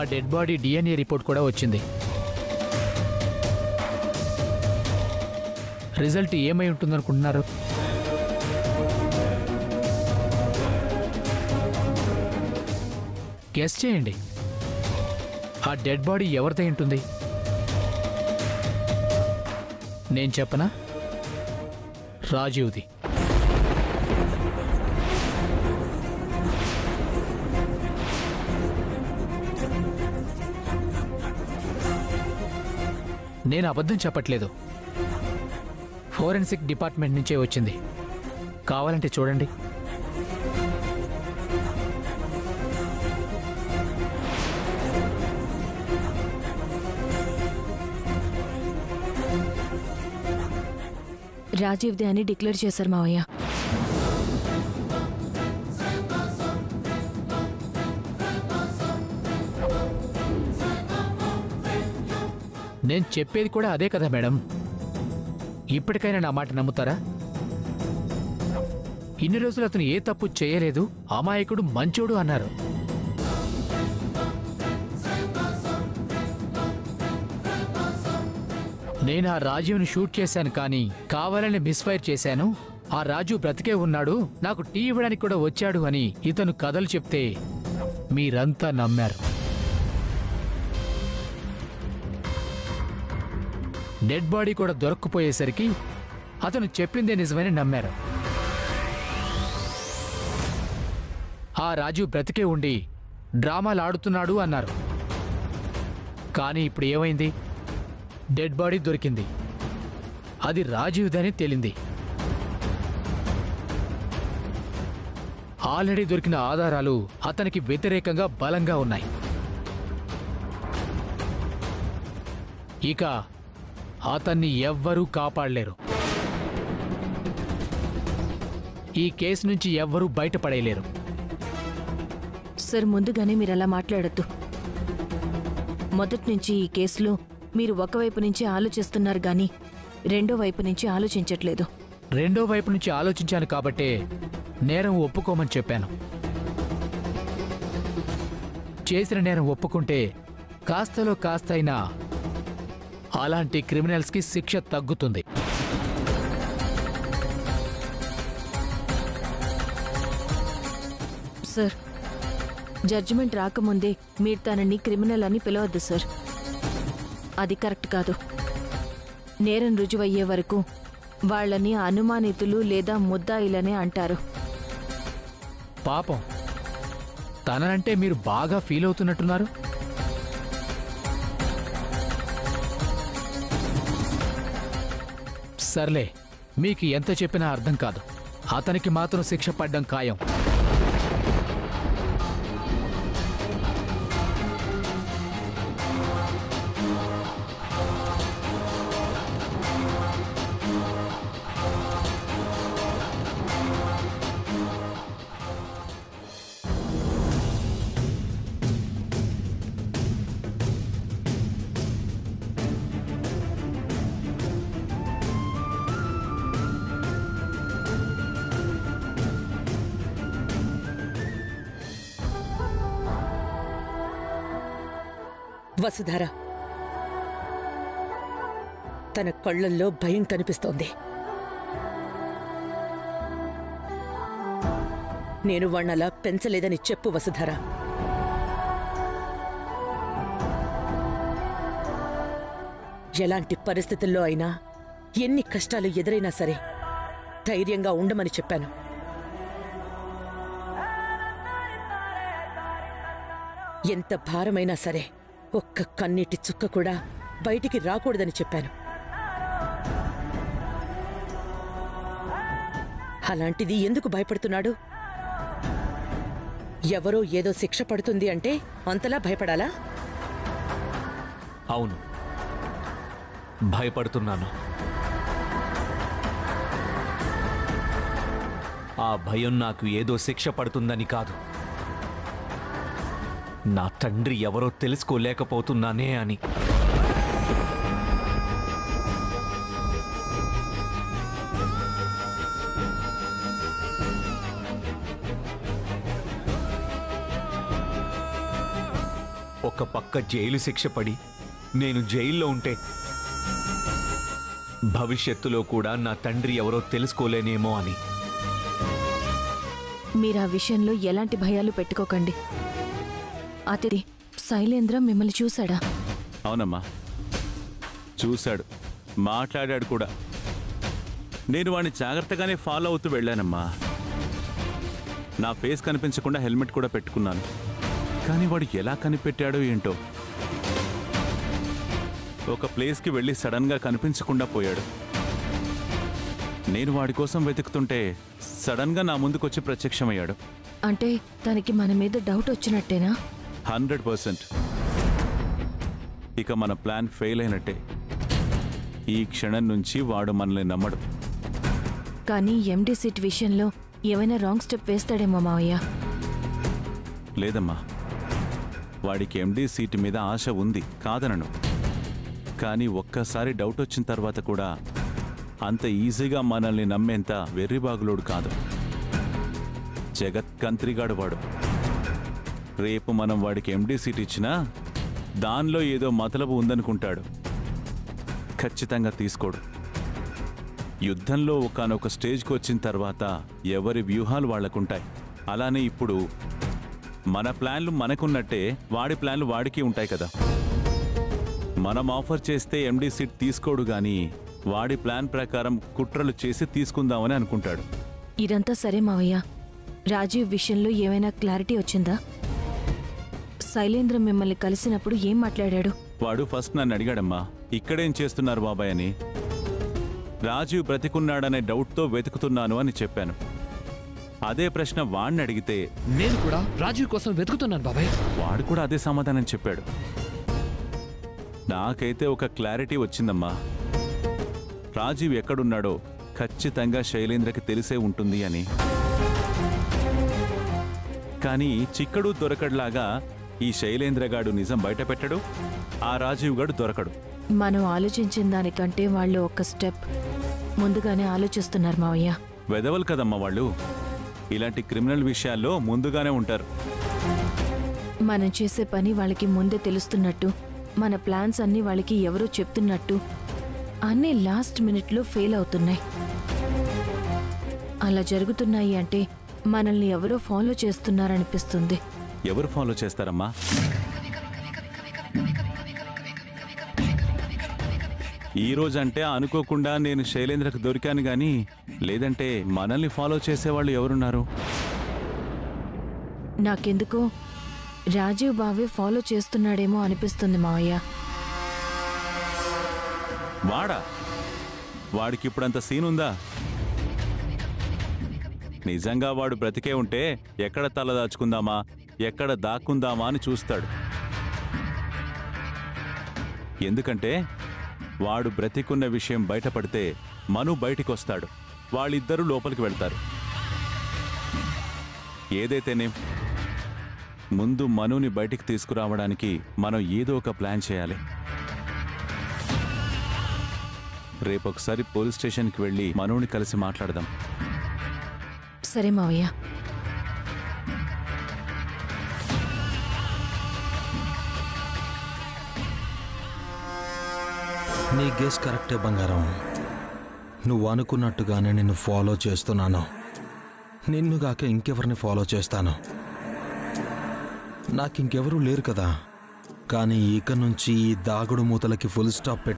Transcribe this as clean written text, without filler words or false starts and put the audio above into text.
ఆ dead body DNA report కూడా వచ్చింది. రిజల్ట్ ఏమై ఉంటుందనుకుంటున్నారు? గెస్ చేయండి. ఆ డెడ్ బాడీ ఎవరిదై ఉంటుంది? నేను చెప్పనా? రాజీవ్ది. నేను అబద్ధం చెప్పట్లేదు. ఫోరెన్సిక్ డిపార్ట్మెంట్ నుంచే వచ్చింది. కావాలంటే చూడండి. రాజీవ్దే అని డిక్లేర్ చేశారు మావయ్య. నేను చెప్పేది కూడా అదే కదా మేడం. ఇప్పటికైనా నా మాట నమ్ముతారా? ఇన్ని రోజులు అతను ఏ తప్పు చేయలేదు, అమాయకుడు, మంచోడు అన్నారు. నేను ఆ రాజీవ్ని షూట్ చేశాను, కానీ కావాలని మిస్ఫైర్ చేశాను. ఆ రాజు బ్రతికే ఉన్నాడు, నాకు టీ ఇవ్వడానికి కూడా వచ్చాడు అని ఇతను కథలు చెప్తే మీరంతా నమ్మారు. డెడ్ బాడీ కూడా దొరక్కపోయేసరికి అతను చెప్పిందే నిజమని నమ్మారు. ఆ రాజు బ్రతికే ఉండి డ్రామాలు ఆడుతున్నాడు అన్నారు. కానీ ఇప్పుడు ఏమైంది? డెడ్ బాడీ దొరికింది. అది రాజీవ్దని తేలింది. ఆల్రెడీ దొరికిన ఆధారాలు అతనికి వ్యతిరేకంగా బలంగా ఉన్నాయి. ఇక అతన్ని ఎవ్వరూ కాపాడలేరు. ఈ కేసు నుంచి ఎవ్వరూ బయటపడేయలేరు. సార్, ముందుగానే మీరు అలా మాట్లాడద్దు. మొదటి నుంచి ఈ కేసులో మీరు ఒకవైపు నుంచి ఆలోచిస్తున్నారు గాని రెండో వైపు నుంచి ఆలోచించట్లేదు. రెండో వైపు నుంచి ఆలోచించాను కాబట్టే నేరం ఒప్పుకోమని చెప్పాను. చేసిన నేరం ఒప్పుకుంటే కాస్తలో కాస్త అయినా అలాంటి క్రిమినల్స్కి శిక్ష తగ్గుతుంది. సార్, జడ్జిమెంట్ రాకముందే మీరు తనని క్రిమినల్ అని పిలవద్దు సార్. అది కరెక్ట్ కాదు. నేరం రుజువయ్యే వరకు వాళ్ళని అనుమానితులు లేదా ముద్దాయిలనే అంటారు. పాపం, తనంటే మీరు బాగా ఫీల్ అవుతున్నట్టున్నారు. సర్లే, మీకు ఎంత చెప్పినా అర్థం కాదు. అతనికి మాత్రం శిక్ష పడ్డం ఖాయం. వసుధార, తన కళ్ళల్లో భయం కనిపిస్తోంది. నేను వాణ్ణలా పెంచలేదని చెప్పు వసుధార. ఎలాంటి పరిస్థితుల్లో అయినా, ఎన్ని కష్టాలు ఎదురైనా సరే ధైర్యంగా ఉండమని చెప్పాను. ఎంత భారమైనా సరే ఒక్క కన్నీటి చుక్క కూడా బయటికి రాకూడదని చెప్పాను. అలాంటిది ఎందుకు భయపడుతున్నాడు? ఎవరో ఏదో శిక్ష పడుతుంది అంటే అంతలా భయపడాలా? అవును, భయపడుతున్నాను. ఆ భయం నాకు ఏదో శిక్ష పడుతుందని కాదు, నా తండ్రి ఎవరో తెలుసుకోలేకపోతున్నానే అని. ఒక పక్క జైలు శిక్ష పడి నేను జైల్లో ఉంటే భవిష్యత్తులో కూడా నా తండ్రి ఎవరో తెలుసుకోలేనేమో అని. మీరు ఆ విషయంలో ఎలాంటి భయాలు పెట్టుకోకండి. అతిథి శైలేంద్ర మిమ్మల్ని చూశాడా? అవునమ్మా, చూశాడు, మాట్లాడాడు కూడా. నేను వాడిని జాగ్రత్తగానే ఫాలో అవుతూ వెళ్ళానమ్మా. నా ఫేస్ కనిపించకుండా హెల్మెట్ కూడా పెట్టుకున్నాను. కానీ వాడు ఎలా కనిపెట్టాడో ఏంటో. ఒక ప్లేస్కి వెళ్ళి సడన్గా కనిపించకుండా పోయాడు. నేను వాడి కోసం వెతుకుతుంటే సడన్గా నా ముందుకొచ్చి ప్రత్యక్షమయ్యాడు. అంటే తనకి మన మీద డౌట్ వచ్చినట్టేనా? 100%. ఇక మన ప్లాన్ ఫెయిల్ అయినట్టే. ఈ క్షణం నుంచి వాడు మనల్ని నమ్మడు. కానీ ఎండి సీట్ విషయంలో ఏమైనా రాంగ్ స్టెప్ వేస్తాడేమో మావయ్య. లేదమ్మా, వాడికి ఎండీ సీటు మీద ఆశ ఉంది, కాదనను. కానీ ఒక్కసారి డౌట్ వచ్చిన తర్వాత కూడా అంత ఈజీగా మనల్ని నమ్మేంత వెర్రిబాగులోడు కాదు. జగత్కంత్రిగాడు వాడు. రేపు మనం వాడికి ఎండీ సీట్ ఇచ్చినా దానిలో ఏదో మతలబు ఉందనుకుంటాడు. ఖచ్చితంగా తీసుకోడు. యుద్ధంలో ఒకానొక స్టేజ్కి వచ్చిన తర్వాత ఎవరి వ్యూహాలు వాళ్లకుంటాయి. అలానే ఇప్పుడు మన ప్లాన్లు మనకున్నట్టే వాడి ప్లాన్లు వాడికి ఉంటాయి కదా. మనం ఆఫర్ చేస్తే ఎండీ సీట్ తీసుకోడు గాని వాడి ప్లాన్ ప్రకారం కుట్రలు చేసి తీసుకుందామని అనుకుంటాడు. ఇదంతా సరే మావయ్య, రాజీవ్ విషయంలో ఏమైనా క్లారిటీ వచ్చిందా? శైలేంద్ర మిమ్మల్ని కలిసినప్పుడు ఏం మాట్లాడాడు? వాడు ఫస్ట్ నన్ను అడిగాడమ్మా, ఇక్కడేం చేస్తున్నారు బాబాయ్ అని. రాజీవ్ బ్రతికున్నాడనే డౌట్తో వెతుకుతున్నాను అని చెప్పాను. అదే ప్రశ్న వాణ్ణి అడిగితే నేను కూడా రాజీవ్ కోసం వెతుకుతున్నాను బాబాయ్. వాడు కూడా అదే సమాధానం చెప్పాడు. నాకైతే ఒక క్లారిటీ వచ్చిందమ్మా. రాజీవ్ ఎక్కడున్నాడో ఖచ్చితంగా శైలేంద్రకి తెలిసే ఉంటుంది అని. కానీ చిక్కడు దొరకడులాగా ఈ శైలేంద్రగాడు నిజం బయట పెట్టడు, ఆ రాజీవ్ గాడు దొరకడు. మనం ఆలోచించిన దానికంటే వాళ్ళు ఒక స్టెప్ ముందుగానే ఆలోచిస్తున్నారు మావయ్య. వెదవలు కదమ్మా వాళ్ళు. ఇలాంటి క్రిమినల్ విషయాల్లో ముందుగానే ఉంటారు. మనం చేసే పని వాళ్ళకి ముందే తెలుస్తున్నట్టు, మన ప్లాన్స్ అన్నీ వాళ్ళకి ఎవరో చెప్తున్నట్టు అన్నీ లాస్ట్ మినిట్లో ఫెయిల్ అవుతున్నాయి. అలా జరుగుతున్నాయి అంటే మనల్ని ఎవరో ఫాలో చేస్తున్నారనిపిస్తుంది. ఎవరు ఫాలో చేస్తారమ్మా? ఈ రోజంటే అనుకోకుండా నేను శైలేంద్రకు దొరికాను గాని, లేదంటే మనల్ని ఫాలో చేసేవాళ్ళు ఎవరున్నారు? నాకెందుకో రాజీవ్ బావే ఫాలో చేస్తున్నాడేమో అనిపిస్తుంది మావయ్య. వాడికి ఇప్పుడంత సీన్ ఉందా? నిజంగా వాడు బ్రతికే ఉంటే ఎక్కడ తలదాచుకుందామా, ఎక్కడ దాక్కుందామా అని చూస్తాడు. ఎందుకంటే వాడు బ్రతికున్న విషయం బయటపడితే మను బయటికొస్తాడు. వాళ్ళిద్దరూ లోపలికి వెళ్తారు. ఏదైతేనే ముందు మనుని బయటికి తీసుకురావడానికి మనం ఏదో ఒక ప్లాన్ చేయాలి. రేపొకసారి పోలీస్ స్టేషన్కి వెళ్ళి మనుని కలిసి మాట్లాడదాం. సరే మావయ్య. నీ గెస్ కరెక్టే బంగారం. నువ్వు అనుకున్నట్టుగానే నిన్ను ఫాలో చేస్తున్నాను. నిన్నుగాక ఇంకెవరిని ఫాలో చేస్తాను? నాకింకెవరూ లేరు కదా. కానీ ఇక నుంచి ఈ దాగుడు మూతలకి ఫుల్ స్టాప్